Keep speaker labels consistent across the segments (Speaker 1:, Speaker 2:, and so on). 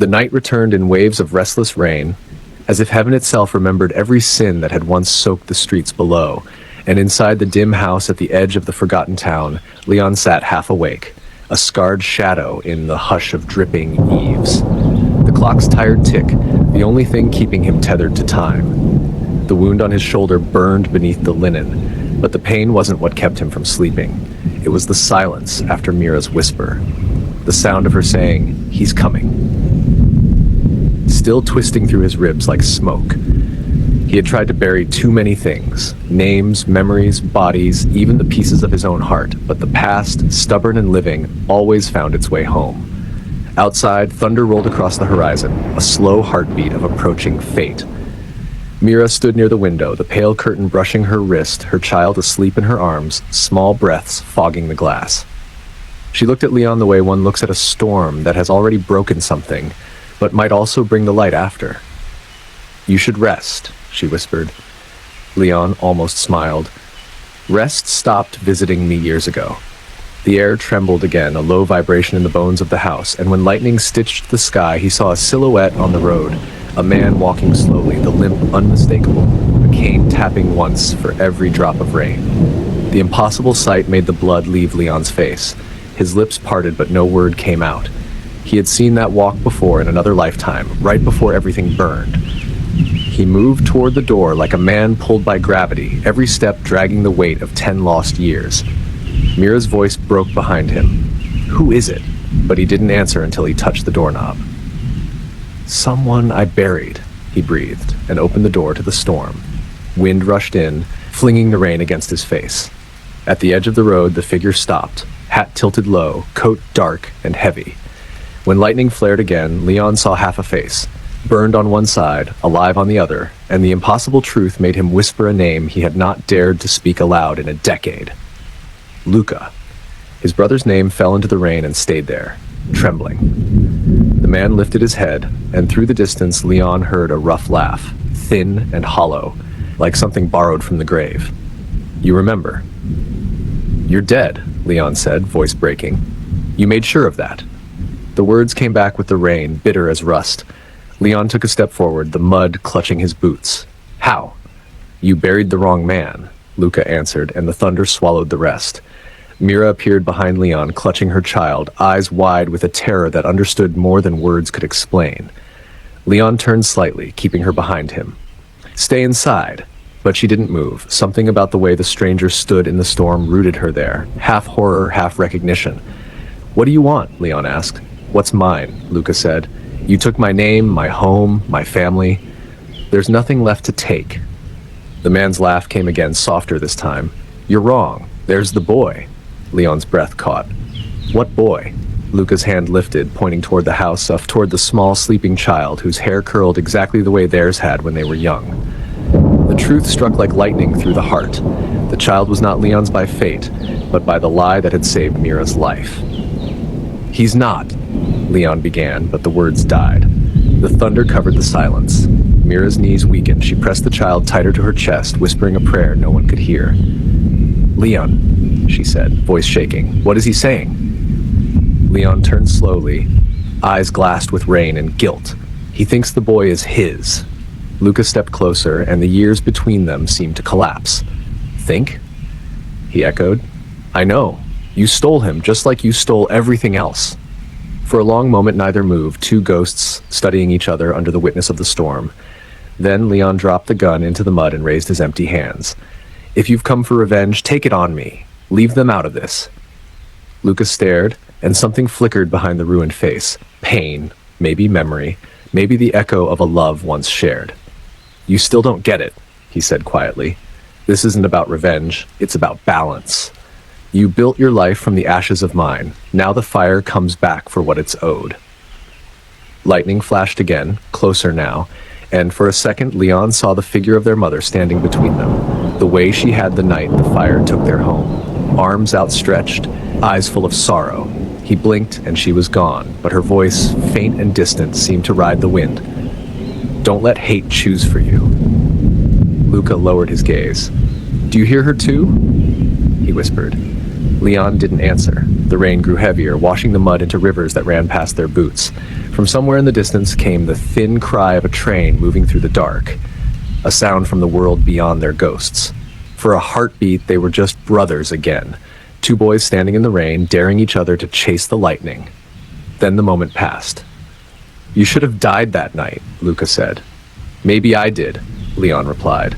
Speaker 1: The night returned in waves of restless rain, as if heaven itself remembered every sin that had once soaked the streets below, and inside the dim house at the edge of the forgotten town, Leon sat half awake, a scarred shadow in the hush of dripping eaves. The clock's tired tick, the only thing keeping him tethered to time. The wound on his shoulder burned beneath the linen, but the pain wasn't what kept him from sleeping. It was the silence after Mira's whisper, the sound of her saying, "He's coming," still twisting through his ribs like smoke. He had tried to bury too many things, names, memories, bodies, even the pieces of his own heart, but the past, stubborn and living, always found its way home. Outside, thunder rolled across the horizon, a slow heartbeat of approaching fate. Mira stood near the window, the pale curtain brushing her wrist, her child asleep in her arms, small breaths fogging the glass. She looked at Leon the way one looks at a storm that has already broken something, but might also bring the light after. "You should rest," she whispered. Leon almost smiled. "Rest stopped visiting me years ago." The air trembled again, a low vibration in the bones of the house, and when lightning stitched the sky, he saw a silhouette on the road, a man walking slowly, the limp unmistakable, a cane tapping once for every drop of rain. The impossible sight made the blood leave Leon's face. His lips parted, but no word came out. He had seen that walk before in another lifetime, right before everything burned. He moved toward the door like a man pulled by gravity, every step dragging the weight of 10 lost years. Mira's voice broke behind him. "Who is it?" But he didn't answer until he touched the doorknob. "Someone I buried," he breathed, and opened the door to the storm. Wind rushed in, flinging the rain against his face. At the edge of the road, the figure stopped, hat tilted low, coat dark and heavy. When lightning flared again, Leon saw half a face, burned on one side, alive on the other, and the impossible truth made him whisper a name he had not dared to speak aloud in a decade. Luca. His brother's name fell into the rain and stayed there, trembling. The man lifted his head, and through the distance Leon heard a rough laugh, thin and hollow, like something borrowed from the grave. "You remember." "You're dead," Leon said, voice breaking. "You made sure of that." The words came back with the rain, bitter as rust. Leon took a step forward, the mud clutching his boots. "How?" "You buried the wrong man," Luca answered, and the thunder swallowed the rest. Mira appeared behind Leon, clutching her child, eyes wide with a terror that understood more than words could explain. Leon turned slightly, keeping her behind him. "Stay inside." But she didn't move. Something about the way the stranger stood in the storm rooted her there, half horror, half recognition. "What do you want?" Leon asked. "What's mine?" Luca said. "You took my name, my home, my family. There's nothing left to take." The man's laugh came again, softer this time. "You're wrong. There's the boy." Leon's breath caught. "What boy?" Luca's hand lifted, pointing toward the house, toward the small sleeping child whose hair curled exactly the way theirs had when they were young. The truth struck like lightning through the heart. The child was not Leon's by fate, but by the lie that had saved Mira's life. "He's not," Leon began, but the words died. The thunder covered the silence. Mira's knees weakened. She pressed the child tighter to her chest, whispering a prayer no one could hear. "Leon," she said, voice shaking. "What is he saying?" Leon turned slowly, eyes glassed with rain and guilt. "He thinks the boy is his." Luca stepped closer, and the years between them seemed to collapse. "Think?" he echoed. "I know. You stole him, just like you stole everything else." For a long moment neither moved, two ghosts studying each other under the witness of the storm. Then Leon dropped the gun into the mud and raised his empty hands. "If you've come for revenge, take it on me. Leave them out of this." Luca stared, and something flickered behind the ruined face. Pain, maybe memory, maybe the echo of a love once shared. "You still don't get it," he said quietly. "This isn't about revenge, it's about balance. You built your life from the ashes of mine. Now the fire comes back for what it's owed." Lightning flashed again, closer now, and for a second Leon saw the figure of their mother standing between them, the way she had the night the fire took their home, arms outstretched, eyes full of sorrow. He blinked and she was gone, but her voice, faint and distant, seemed to ride the wind. "Don't let hate choose for you." Luca lowered his gaze. "Do you hear her too?" he whispered. Leon didn't answer. The rain grew heavier, washing the mud into rivers that ran past their boots. From somewhere in the distance came the thin cry of a train moving through the dark, a sound from the world beyond their ghosts. For a heartbeat, they were just brothers again, two boys standing in the rain, daring each other to chase the lightning. Then the moment passed. "You should have died that night," Luca said. "Maybe I did," Leon replied.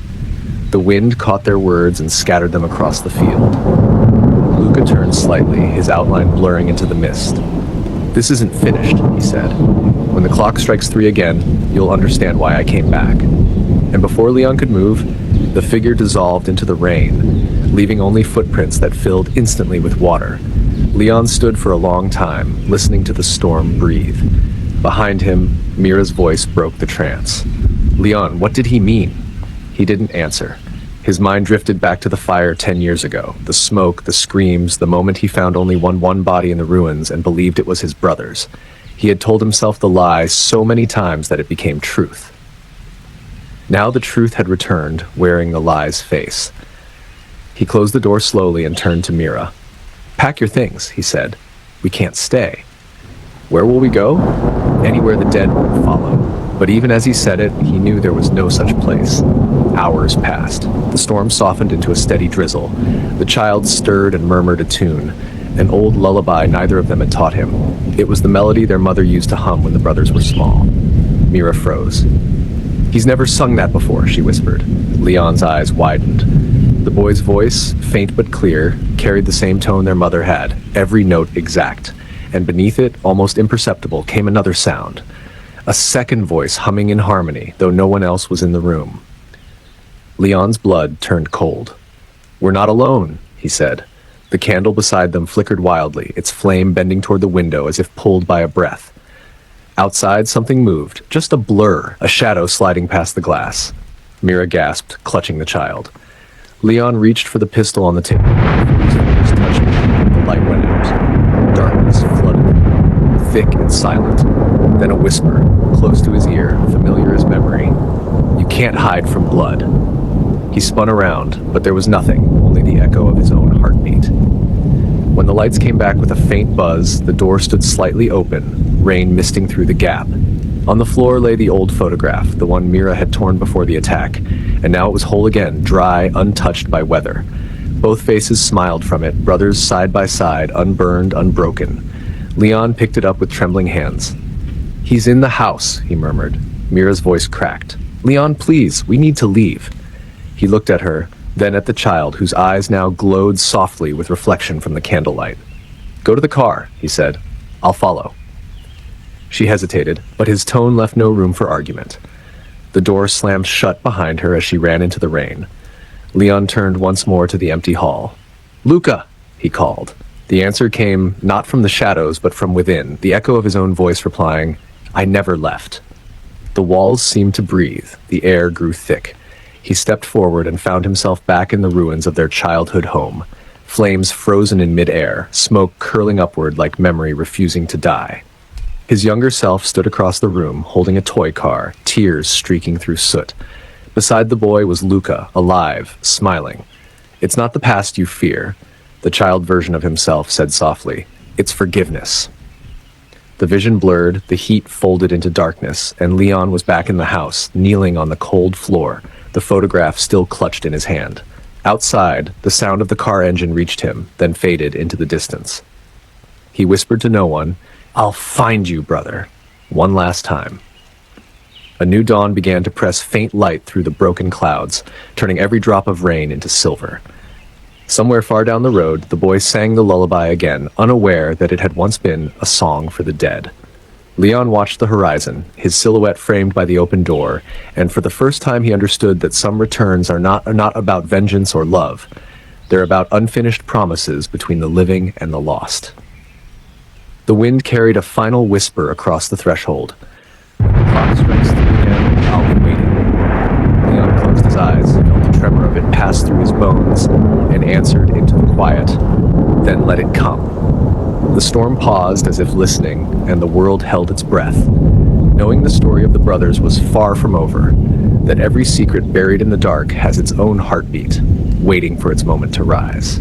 Speaker 1: The wind caught their words and scattered them across the field. Luca turned slightly, his outline blurring into the mist. "This isn't finished," he said. "When the clock strikes 3 again, you'll understand why I came back." And before Leon could move, the figure dissolved into the rain, leaving only footprints that filled instantly with water. Leon stood for a long time, listening to the storm breathe. Behind him, Mira's voice broke the trance. "Leon, what did he mean?" He didn't answer. His mind drifted back to the fire 10 years ago, the smoke, the screams, the moment he found only one body in the ruins and believed it was his brother's. He had told himself the lie so many times that it became truth. Now the truth had returned, wearing the lie's face. He closed the door slowly and turned to Mira. "Pack your things," he said. "We can't stay." "Where will we go?" "Anywhere the dead won't follow." But even as he said it, he knew there was no such place. Hours passed. The storm softened into a steady drizzle. The child stirred and murmured a tune, an old lullaby neither of them had taught him. It was the melody their mother used to hum when the brothers were small. Mira froze. "He's never sung that before," she whispered. Leon's eyes widened. The boy's voice, faint but clear, carried the same tone their mother had, every note exact. And beneath it, almost imperceptible, came another sound. A second voice humming in harmony, though no one else was in the room. Leon's blood turned cold. "We're not alone," he said. The candle beside them flickered wildly, its flame bending toward the window as if pulled by a breath. Outside, something moved, just a blur, a shadow sliding past the glass. Mira gasped, clutching the child. Leon reached for the pistol on the table. His fingers touching, the light went out. Darkness flooded, thick and silent. Then a whisper, close to his ear, familiar as memory. "You can't hide from blood." He spun around, but there was nothing, only the echo of his own heartbeat. When the lights came back with a faint buzz, the door stood slightly open, rain misting through the gap. On the floor lay the old photograph, the one Mira had torn before the attack, and now it was whole again, dry, untouched by weather. Both faces smiled from it, brothers side by side, unburned, unbroken. Leon picked it up with trembling hands. "He's in the house," he murmured. Mira's voice cracked. "Leon, please, we need to leave." He looked at her, then at the child, whose eyes now glowed softly with reflection from the candlelight. "Go to the car," he said. "I'll follow." She hesitated, but his tone left no room for argument. The door slammed shut behind her as she ran into the rain. Leon turned once more to the empty hall. "Luca!" he called. The answer came not from the shadows, but from within, the echo of his own voice replying, "I never left." The walls seemed to breathe. The air grew thick. He stepped forward and found himself back in the ruins of their childhood home. Flames frozen in midair, smoke curling upward like memory refusing to die. His younger self stood across the room, holding a toy car, tears streaking through soot. Beside the boy was Luca, alive, smiling. "It's not the past you fear," the child version of himself said softly. "It's forgiveness." The vision blurred, the heat folded into darkness, and Leon was back in the house, kneeling on the cold floor, the photograph still clutched in his hand. Outside, the sound of the car engine reached him, then faded into the distance. He whispered to no one, "I'll find you, brother," one last time. A new dawn began to press faint light through the broken clouds, turning every drop of rain into silver. Somewhere far down the road, the boy sang the lullaby again, unaware that it had once been a song for the dead. Leon watched the horizon, his silhouette framed by the open door, and for the first time he understood that some returns are not about vengeance or love. They're about unfinished promises between the living and the lost. The wind carried a final whisper across the threshold. "When the clock strikes 3 again, I'll be waiting." Leon closed his eyes, felt the tremor of it pass through his bones, and answered into the quiet, "Then let it come." The storm paused as if listening, and the world held its breath, knowing the story of the brothers was far from over, that every secret buried in the dark has its own heartbeat, waiting for its moment to rise.